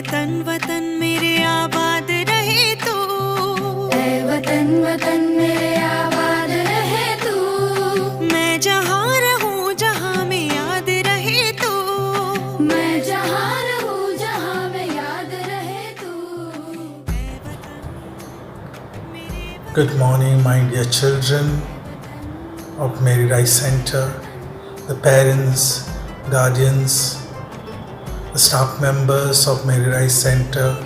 वतन वतन मेरे आबाद रहे तू, ऐ वतन वतन मेरे आबाद रहे तू। मैं जहाँ रहूँ जहाँ में याद रहे तू, मैं जहाँ रहूँ जहाँ में याद रहे तू। Good morning, my dear children of Mary Rice Center, the parents, guardians, the staff members of Mary Rice Center,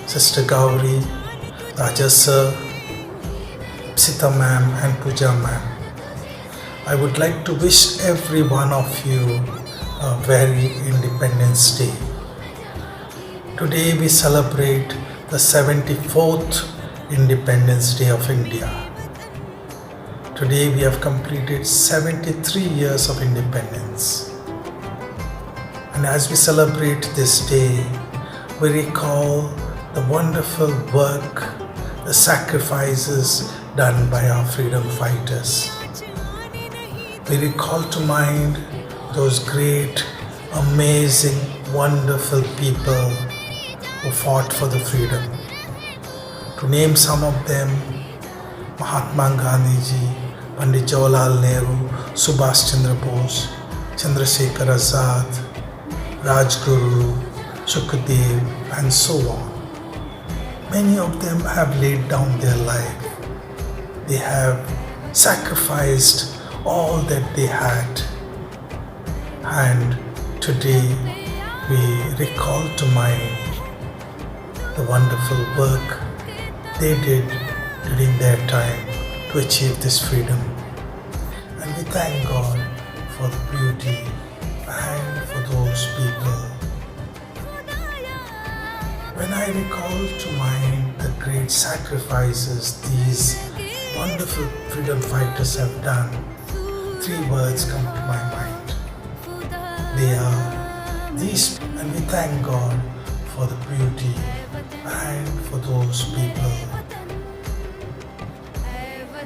Sister Gauri, Raja Sir, Sita ma'am and Pooja ma'am. I would like to wish every one of you a very Independence Day. Today we celebrate the 74th Independence Day of India. Today we have completed 73 years of independence. And as we celebrate this day, we recall the wonderful work, the sacrifices done by our freedom fighters. We recall to mind those great, amazing, wonderful people who fought for the freedom. To name some of them, Mahatma Gandhi ji, Pandit Jawaharlal Nehru, Subhash Chandra Bose, Chandrasekhar Azad, Rajguru, Sukhdev, and so on. Many of them have laid down their life. They have sacrificed all that they had. And today we recall to mind the wonderful work they did during their time to achieve this freedom. And we thank God for the beauty and for those people. When I recall to mind the great sacrifices these wonderful freedom fighters have done, three words come to my mind. They are these, and we thank God for the beauty and for those people.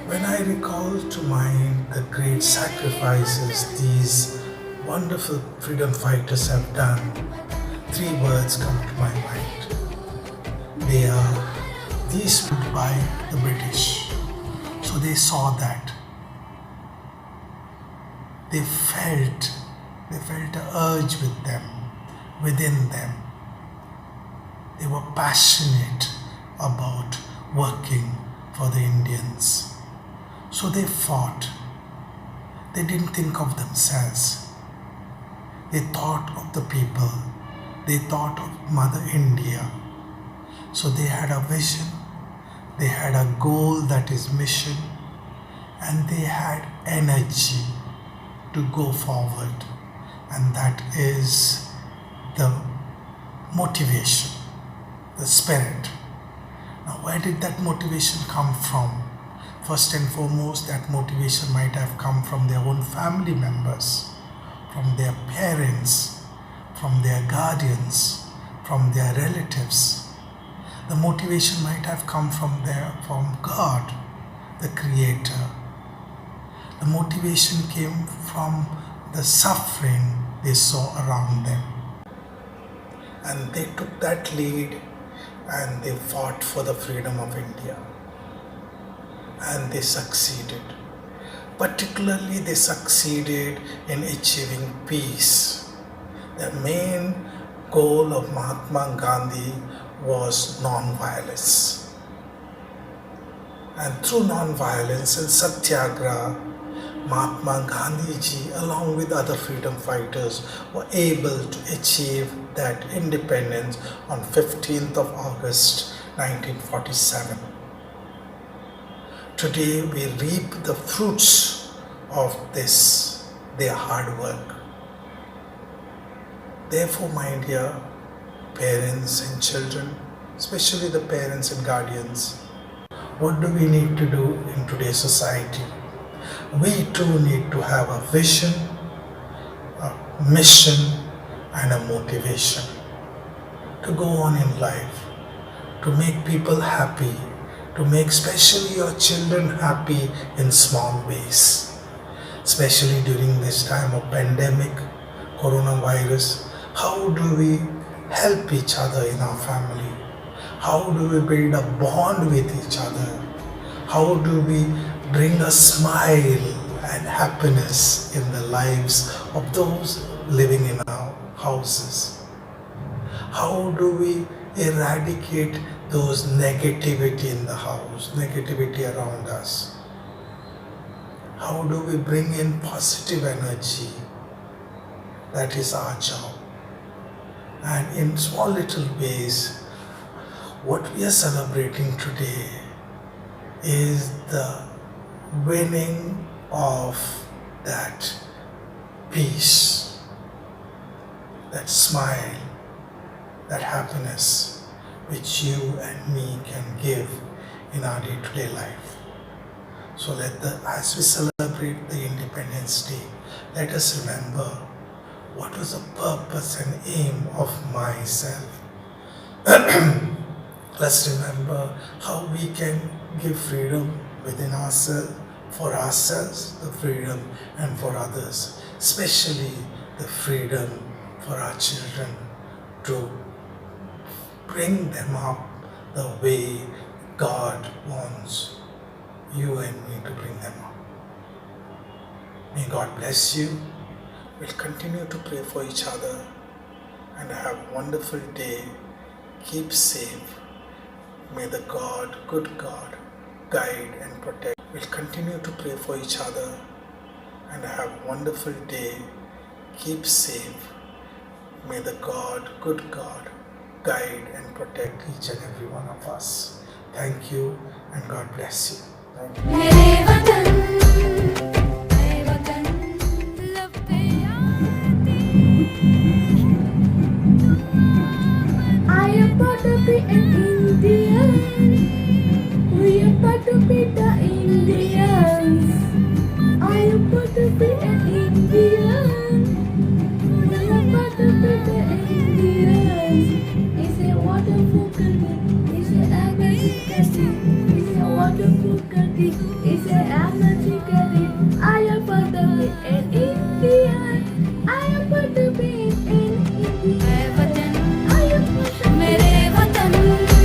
When I recall to mind the great sacrifices these wonderful freedom fighters have done, three words come to my mind. They are these put by the British. So they saw that. They felt an urge within them. They were passionate about working for the Indians. So they fought. They didn't think of themselves. They thought of the people. They thought of Mother India. So they had a vision. They had a goal, that is mission. And they had energy to go forward. And that is the motivation, the spirit. Now, where did that motivation come from? First and foremost, that motivation might have come from their own family members, from their parents, from their guardians, from their relatives. The motivation might have come from God, the Creator. The motivation came from the suffering they saw around them. And they took that lead and they fought for the freedom of India. And they succeeded. Particularly, they succeeded in achieving peace. The main goal of Mahatma Gandhi was non-violence. And through non-violence and satyagraha, Mahatma Gandhi ji, along with other freedom fighters, were able to achieve that independence on 15th of August 1947. Today we reap the fruits of this, their hard work. Therefore, my dear parents and children, especially the parents and guardians, what do we need to do in today's society? We too need to have a vision, a mission, and a motivation to go on in life, to make people happy, to make especially your children happy in small ways. Especially during this time of pandemic, coronavirus, how do we help each other in our family? How do we build a bond with each other? How do we bring a smile and happiness in the lives of those living in our houses? How do we eradicate those negativity in the house, negativity around us? How do we bring in positive energy? That is our job. And in small little ways, what we are celebrating today is the winning of that peace, that smile, that happiness which you and me can give in our day-to-day life. So as we celebrate the Independence Day, let us remember what was the purpose and aim of myself. Let's remember how we can give freedom within ourselves, for ourselves, the freedom, and for others, especially the freedom for our children to bring them up the way God wants you and me to bring them up. May God bless you. We'll continue to pray for each other and have a wonderful day. Keep safe. May the good God, guide and protect. We'll continue to pray for each other and have a wonderful day. Keep safe. May the good God, guide and protect each and every one of us. Thank you and God bless you. Thank you. मेरे वतन लब पे आती I am proud to be an Indian. We are proud to be the Indians. I am proud to be an Indian. We are proud to be the Indians. It's a wonderful country. It's a amazing country. It's a wonderful country. It's a amazing country. I am proud to be an Indian. I am proud to be an Indian. है वतन I am proud to be मेरे वतन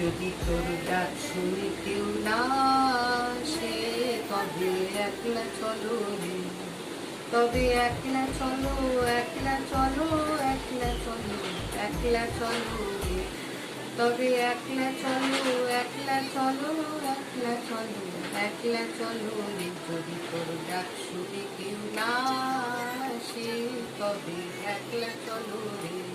যদি তোর ডাক শুনে কেউ না আসে, তবে একলা চলো রে, তবে একলা চলো, একলা চলো, একলা চলো, একলা চলো রে, তবে একলা চলো, একলা চলো, একলা চলো, একলা চলো রে। যদি তোর ডাক শুনে কেউ না আসে, তবে একলা চলো রে।